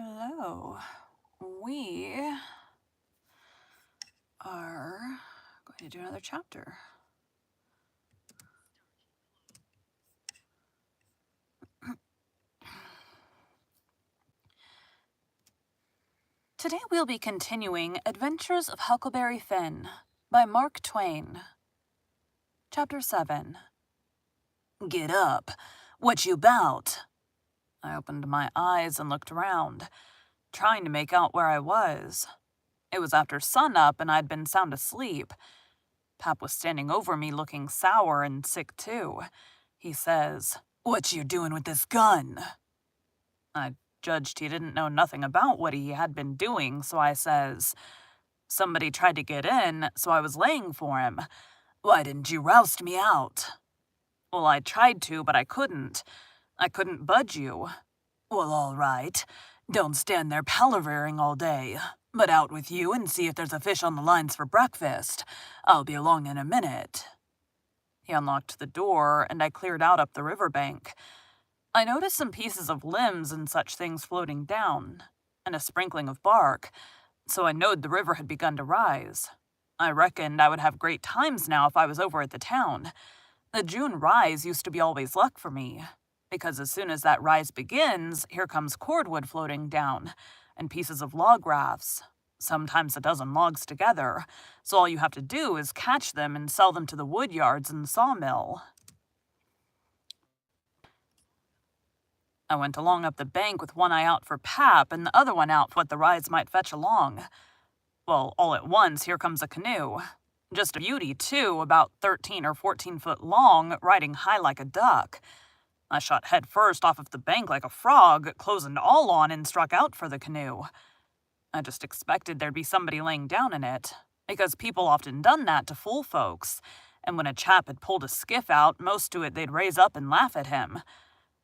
Hello. We are going to do another chapter. Today we'll be continuing Adventures of Huckleberry Finn by Mark Twain. Chapter 7. Get up. What you 'bout? I opened my eyes and looked around, trying to make out where I was. It was after sunup and I'd been sound asleep. Pap was standing over me looking sour and sick too. He says, "What you doing with this gun?" I judged he didn't know nothing about what he had been doing, so I says, "Somebody tried to get in, so I was laying for him. Why didn't you roust me out?" "Well, I tried to, but I couldn't. I couldn't budge you." "Well, all right. Don't stand there palavering all day, but out with you and see if there's a fish on the lines for breakfast. I'll be along in a minute." He unlocked the door, and I cleared out up the riverbank. I noticed some pieces of limbs and such things floating down, and a sprinkling of bark, so I knowed the river had begun to rise. I reckoned I would have great times now if I was over at the town. The June rise used to be always luck for me, because as soon as that rise begins, here comes cordwood floating down, and pieces of log rafts, sometimes a dozen logs together, so all you have to do is catch them and sell them to the wood yards and sawmill. I went along up the bank with one eye out for Pap and the other one out for what the rise might fetch along. Well, all at once, here comes a canoe. Just a beauty, too, about 13 or 14 foot long, riding high like a duck. I shot head first off of the bank like a frog, closing all on, and struck out for the canoe. I just expected there'd be somebody laying down in it, because people often done that to fool folks, and when a chap had pulled a skiff out, most to it they'd raise up and laugh at him.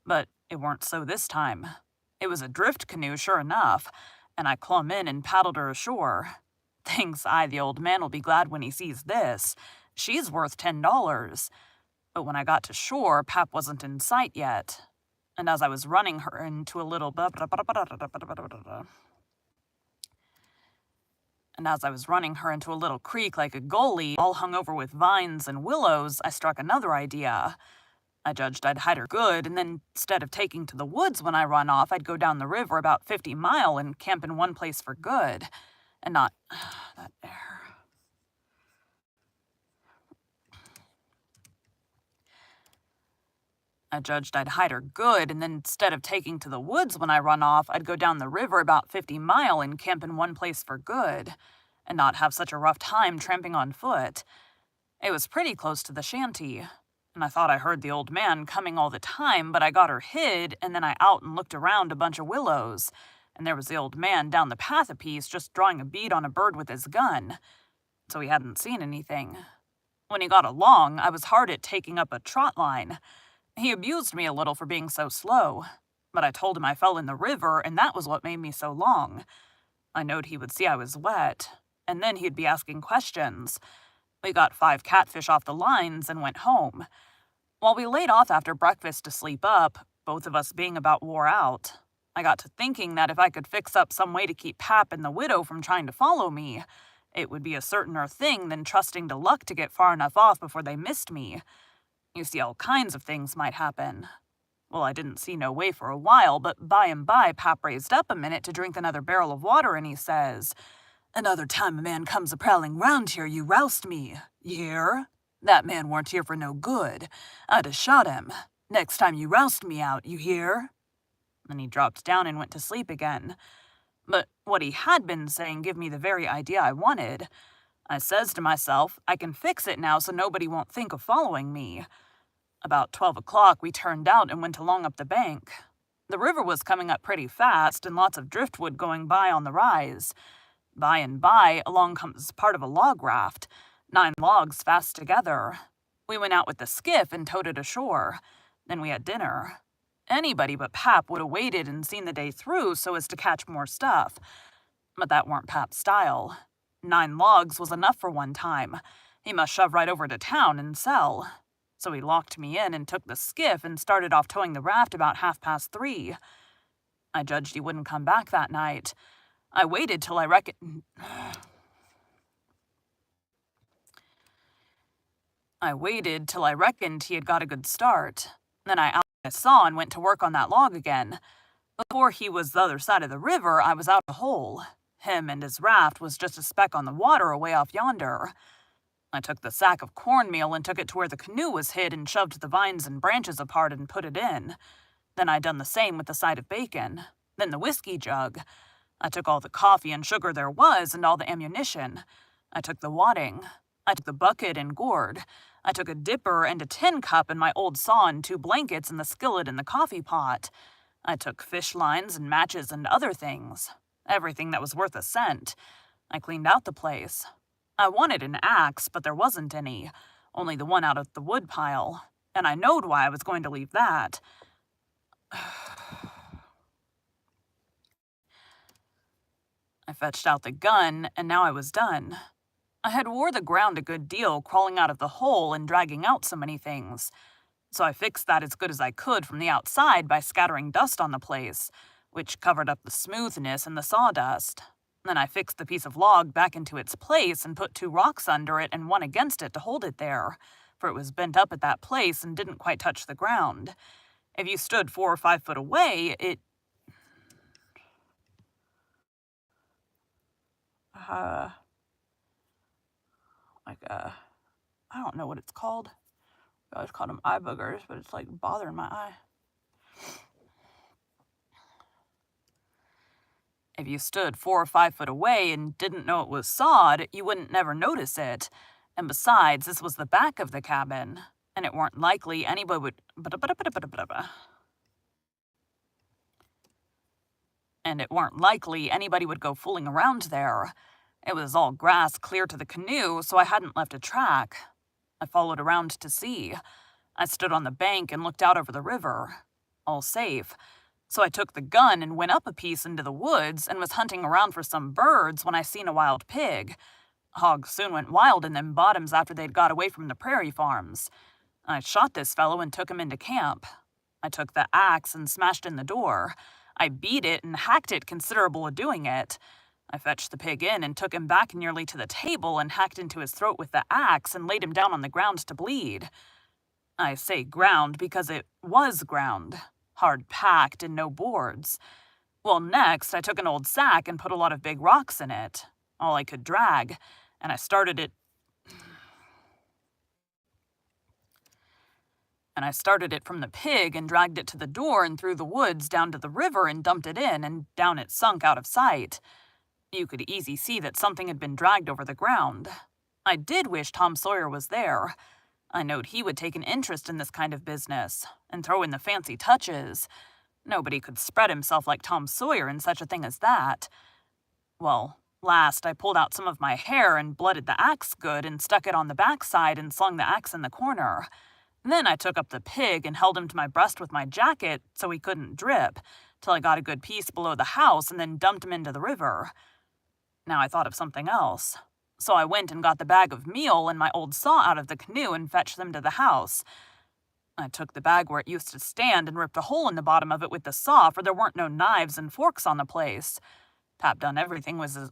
But it weren't so this time. It was a drift canoe, sure enough, and I clomb in and paddled her ashore. Thinks I the old man'll be glad when he sees this. She's worth $10. But when I got to shore, Pap wasn't in sight yet. And as I was running her into a little creek like a gully, all hung over with vines and willows, I struck another idea. I judged I'd hide her good, and then instead of taking to the woods when I run off, I'd go down the river about 50 mile and camp in one place for good. And not that air. I judged I'd hide her good, and then instead of taking to the woods when I run off, I'd go down the river about 50 mile and camp in one place for good, and not have such a rough time tramping on foot. It was pretty close to the shanty, and I thought I heard the old man coming all the time, but I got her hid, and then I out and looked around a bunch of willows, and there was the old man down the path a piece just drawing a bead on a bird with his gun, so he hadn't seen anything. When he got along, I was hard at taking up a trot line. He abused me a little for being so slow, but I told him I fell in the river, and that was what made me so long. I knowed he would see I was wet, and then he'd be asking questions. We got 5 catfish off the lines and went home. While we laid off after breakfast to sleep up, both of us being about wore out, I got to thinking that if I could fix up some way to keep Pap and the widow from trying to follow me, it would be a certainer thing than trusting to luck to get far enough off before they missed me. You see, all kinds of things might happen. Well, I didn't see no way for a while, but by and by Pap raised up a minute to drink another barrel of water, and he says, "Another time a man comes a-prowling round here, you roust me. You hear? That man weren't here for no good. I'd 'a' shot him. Next time you roust me out, you hear?" Then he dropped down and went to sleep again. But what he had been saying gave me the very idea I wanted. I says to myself, I can fix it now so nobody won't think of following me. About 12 o'clock, we turned out and went along up the bank. The river was coming up pretty fast and lots of driftwood going by on the rise. By and by, along comes part of a log raft, 9 logs fast together. We went out with the skiff and towed it ashore. Then we had dinner. Anybody but Pap would have waited and seen the day through so as to catch more stuff. But that weren't Pap's style. 9 logs was enough for one time. He must shove right over to town and sell. So he locked me in and took the skiff and started off towing the raft about 3:30. I judged he wouldn't come back that night. I waited till I reckoned he had got a good start. Then I out I saw and went to work on that log again. Before he was the other side of the river, I was out a hole. Him and his raft was just a speck on the water away off yonder. I took the sack of cornmeal and took it to where the canoe was hid and shoved the vines and branches apart and put it in. Then I done the same with the side of bacon. Then the whiskey jug. I took all the coffee and sugar there was and all the ammunition. I took the wadding. I took the bucket and gourd. I took a dipper and a tin cup and my old saw and 2 blankets and the skillet and the coffee pot. I took fish lines and matches and other things. Everything that was worth a cent. I cleaned out the place. I wanted an axe, but there wasn't any. Only the one out of the wood pile. And I knowed why I was going to leave that. I fetched out the gun, and now I was done. I had wore the ground a good deal, crawling out of the hole and dragging out so many things. So I fixed that as good as I could from the outside by scattering dust on the place, which covered up the smoothness and the sawdust. Then I fixed the piece of log back into its place and put 2 rocks under it and one against it to hold it there, for it was bent up at that place and didn't quite touch the ground. If you stood 4 or 5 foot away, I don't know what it's called. I always called them eye boogers, but it's like bothering my eye. If you stood 4 or 5 foot away and didn't know it was sawed, you wouldn't never notice it. And besides, this was the back of the cabin, and it weren't likely anybody would... And it weren't likely anybody would go fooling around there. It was all grass clear to the canoe, so I hadn't left a track. I followed around to see. I stood on the bank and looked out over the river. All safe. So I took the gun and went up a piece into the woods and was hunting around for some birds when I seen a wild pig. Hogs soon went wild in them bottoms after they'd got away from the prairie farms. I shot this fellow and took him into camp. I took the axe and smashed in the door. I beat it and hacked it considerable of doing it. I fetched the pig in and took him back nearly to the table and hacked into his throat with the axe and laid him down on the ground to bleed. I say ground because it was ground, hard packed and no boards. Well, next I took an old sack and put a lot of big rocks in it, all I could drag, and I started it from the pig and dragged it to the door and through the woods down to the river and dumped it in, and down it sunk out of sight. You could easy see that something had been dragged over the ground. I did wish Tom Sawyer was there. I knowed he would take an interest in this kind of business and throw in the fancy touches. Nobody could spread himself like Tom Sawyer in such a thing as that. Well, last I pulled out some of my hair and blooded the axe good and stuck it on the backside and slung the axe in the corner. Then I took up the pig and held him to my breast with my jacket so he couldn't drip, till I got a good piece below the house and then dumped him into the river. Now I thought of something else. So I went and got the bag of meal and my old saw out of the canoe and fetched them to the house. I took the bag where it used to stand and ripped a hole in the bottom of it with the saw, for there weren't no knives and forks on the place. Pap done everything with his...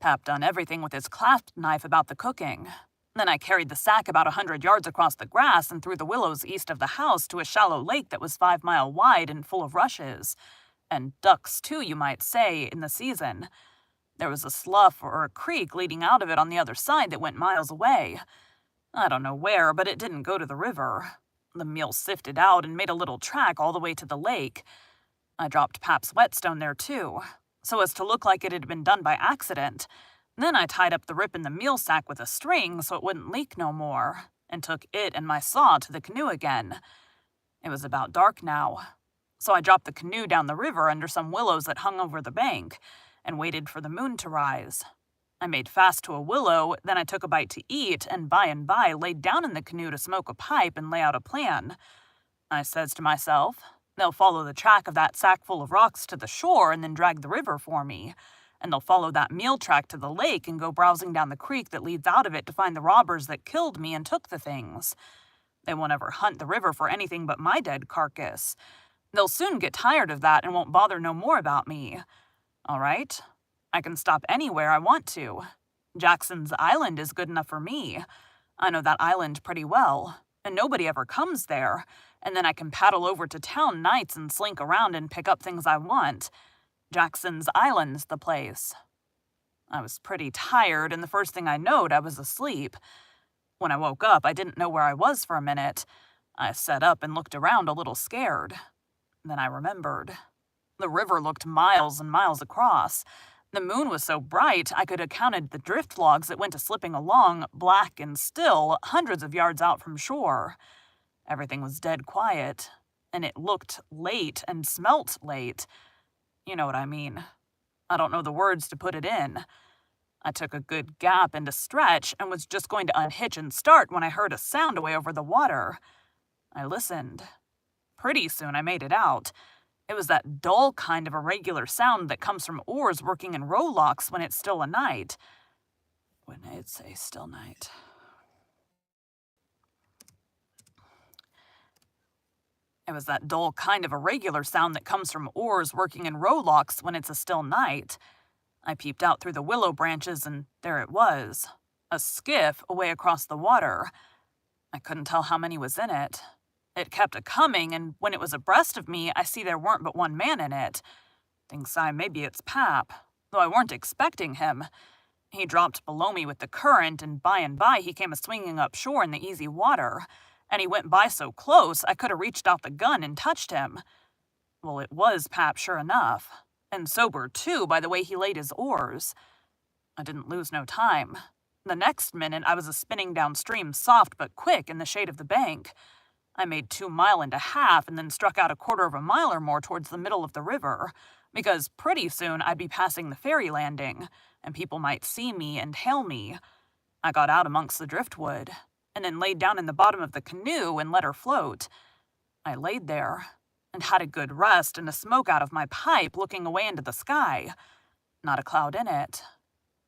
Pap done everything with his clasp knife about the cooking. Then I carried the sack about 100 yards across the grass and through the willows east of the house to a shallow lake that was 5 mile wide and full of rushes. And ducks, too, you might say, in the season. There was a slough or a creek leading out of it on the other side that went miles away. I don't know where, but it didn't go to the river. The meal sifted out and made a little track all the way to the lake. I dropped Pap's whetstone there, too, so as to look like it had been done by accident. Then I tied up the rip in the meal sack with a string so it wouldn't leak no more, and took it and my saw to the canoe again. It was about dark now, so I dropped the canoe down the river under some willows that hung over the bank, and waited for the moon to rise. I made fast to a willow, then I took a bite to eat, and by laid down in the canoe to smoke a pipe and lay out a plan. I says to myself, they'll follow the track of that sack full of rocks to the shore and then drag the river for me. And they'll follow that meal track to the lake and go browsing down the creek that leads out of it to find the robbers that killed me and took the things. They won't ever hunt the river for anything but my dead carcass. They'll soon get tired of that and won't bother no more about me. All right? I can stop anywhere I want to. Jackson's Island is good enough for me. I know that island pretty well, and nobody ever comes there, and then I can paddle over to town nights and slink around and pick up things I want. Jackson's Island's the place. I was pretty tired, and the first thing I knowed, I was asleep. When I woke up, I didn't know where I was for a minute. I sat up and looked around a little scared. Then I remembered. The river looked miles and miles across. The moon was so bright I could have counted the drift logs that went slipping along, black and still, hundreds of yards out from shore. Everything was dead quiet, and it looked late and smelt late. You know what I mean. I don't know the words to put it in. I took a good gap and a stretch and was just going to unhitch and start when I heard a sound away over the water. I listened. Pretty soon I made it out. It was that dull kind of irregular sound that comes from oars working in rowlocks when it's still a night. When it's a still night. It was that dull kind of irregular sound that comes from oars working in rowlocks when it's a still night. I peeped out through the willow branches, and there it was. A skiff away across the water. I couldn't tell how many was in it. It kept a-coming, and when it was abreast of me, I see there weren't but one man in it. Thinks I, maybe it's Pap, though I weren't expecting him. He dropped below me with the current, and by he came a-swinging up shore in the easy water, and he went by so close I could have reached out the gun and touched him. Well, it was Pap sure enough, and sober, too, by the way he laid his oars. I didn't lose no time. The next minute I was a-spinning downstream soft but quick in the shade of the bank. I made 2.5 miles and then struck out 1/4 mile or more towards the middle of the river, because pretty soon I'd be passing the ferry landing, and people might see me and hail me. I got out amongst the driftwood, and then laid down in the bottom of the canoe and let her float. I laid there, and had a good rest and a smoke out of my pipe looking away into the sky. Not a cloud in it.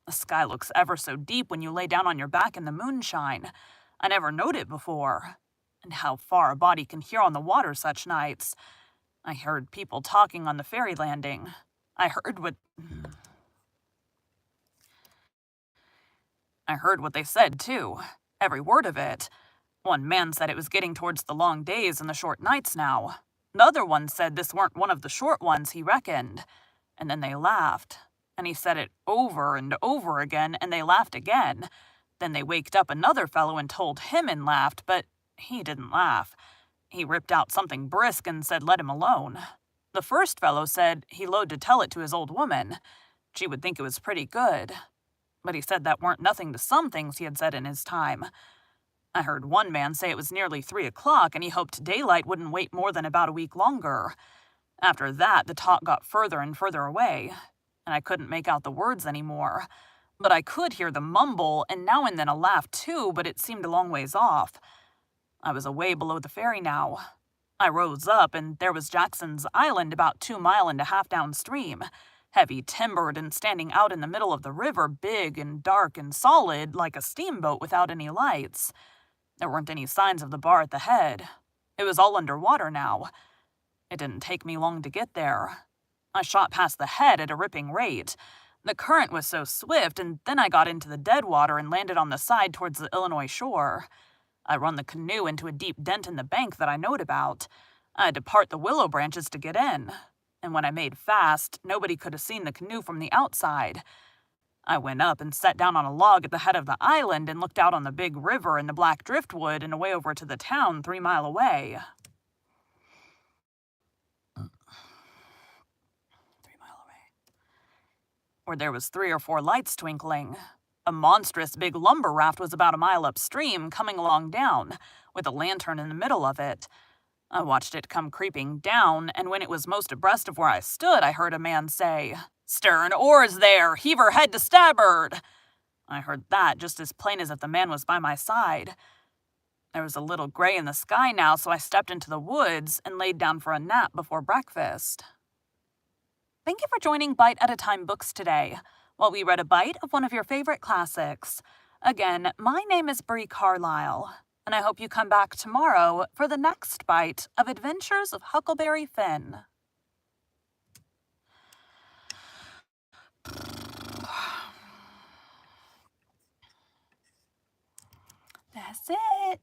The sky looks ever so deep when you lay down on your back in the moonshine. I never knowed it before. And how far a body can hear on the water such nights. I heard people talking on the ferry landing. I heard what they said, too. Every word of it. One man said it was getting towards the long days and the short nights now. The other one said this weren't one of the short ones, he reckoned. And then they laughed. And he said it over and over again, and they laughed again. Then they waked up another fellow and told him and laughed, but he didn't laugh. He ripped out something brisk and said let him alone. The first fellow said he load to tell it to his old woman. She would think it was pretty good. But he said that weren't nothing to some things he had said in his time. I heard one man say it was nearly 3 o'clock and he hoped daylight wouldn't wait more than about a week longer. After that, the talk got further and further away, and I couldn't make out the words anymore. But I could hear the mumble, and now and then a laugh too, but it seemed a long ways off. I was away below the ferry now. I rose up, and there was Jackson's Island about 2.5 miles downstream, heavy timbered and standing out in the middle of the river, big and dark and solid, like a steamboat without any lights. There weren't any signs of the bar at the head. It was all under water now. It didn't take me long to get there. I shot past the head at a ripping rate. The current was so swift, and then I got into the dead water and landed on the side towards the Illinois shore. I run the canoe into a deep dent in the bank that I knowed about. I had to part the willow branches to get in, and when I made fast, nobody could have seen the canoe from the outside. I went up and sat down on a log at the head of the island and looked out on the big river and the black driftwood and away over to the town 3 miles away. 3 miles away. Where there was 3 or 4 lights twinkling. A monstrous big lumber raft was about a mile upstream, coming along down, with a lantern in the middle of it. I watched it come creeping down, and when it was most abreast of where I stood, I heard a man say, "Stern oars there! Heave her head to starboard!" I heard that just as plain as if the man was by my side. There was a little gray in the sky now, so I stepped into the woods and laid down for a nap before breakfast. Thank you for joining Bite at a Time Books today, while we read a bite of one of your favorite classics. Again, my name is Bree Carlile. and I hope you come back tomorrow for the next bite of Adventures of Huckleberry Finn. That's it.